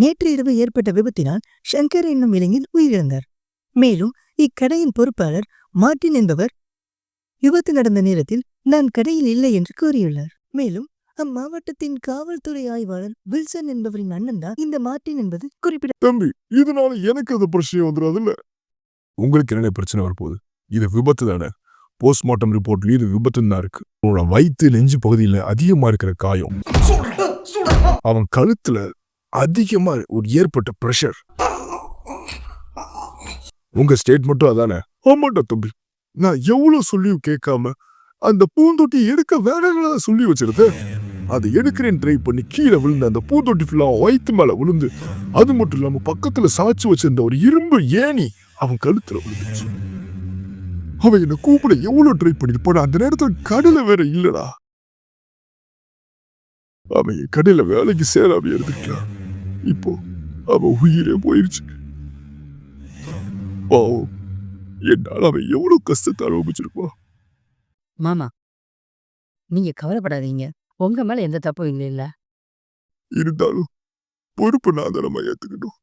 நேற்று இரவு ஏற்பட்ட விபத்தினால் சங்கர் என்னும் இளைஞர் உயிரிழந்தார். மேலும் இக்கடையின் பொறுப்பாளர் மார்டின் என்பவர் விபத்து நடந்த நேரத்தில் நான் கடையில் இல்லை என்று கூறியுள்ளார். மேலும் அம்மாவட்டத்தின் காவல்துறை ஆய்வாளர் வில்சன் என்பவரின் அண்ணன் தான் இந்த மார்டின் என்பது குறிப்பிட. தம்பி, இதனால எனக்கு அது பிரச்சனை வந்துடாதுல்ல. உங்களுக்கு என்ன பிரச்சனை வரப்போகுது? இது விபத்து தானே. போஸ்ட்மார்ட்டம் ரிப்போர்ட்லயும் இது விபத்துன்னு தான் இருக்கு. உன்னோட வயிற்று நெஞ்சு பகுதியில அதிகமா இருக்கிற காயம், அவன் கழுத்துல அதிகமா ஒரு ஏற்பட்ட பிரஷர். உங்க ஸ்டேட்மெண்ட்டும் அதானே? ஆமாண்டா தம்பி, நான் எவ்வளவு சொல்லியும் கேட்காம அந்த பூந்தொட்டி எடுக்க வேற சொல்லி வச்சிருது. அதை எடுக்கிறேன் ட்ரை பண்ணி கீழே விழுந்து அந்த பூந்தொட்டி ஃபுல்லா வயிற்று மேல விழுந்து, அது மட்டும் இல்லாம பக்கத்துல சாய்ச்சி வச்சிருந்த ஒரு இரும்பு ஏணி அவன் கழுத்துல விழுந்துச்சு. அவன் என்ன கூப்பிட எவ்வளவு ட்ரை பண்ணிருப்பான். அந்த நேரத்துல கடையில வேற இல்லடா. அவன் கடையில வேலைக்கு சேராம இருந்துட்டான். இப்போ அவன் உயிரே போயிருச்சு. பாவம், என்னால அவன் எவ்வளவு கஷ்டத்தை அனுபவிச்சிருப்பான். மாமா, நீங்க கவலைப்படாதீங்க. உங்க மேல எந்த தப்பும் இல்ல. இருந்தாலும் பொறுப்பு நான் தான் நம்ம ஏத்துக்கணும்.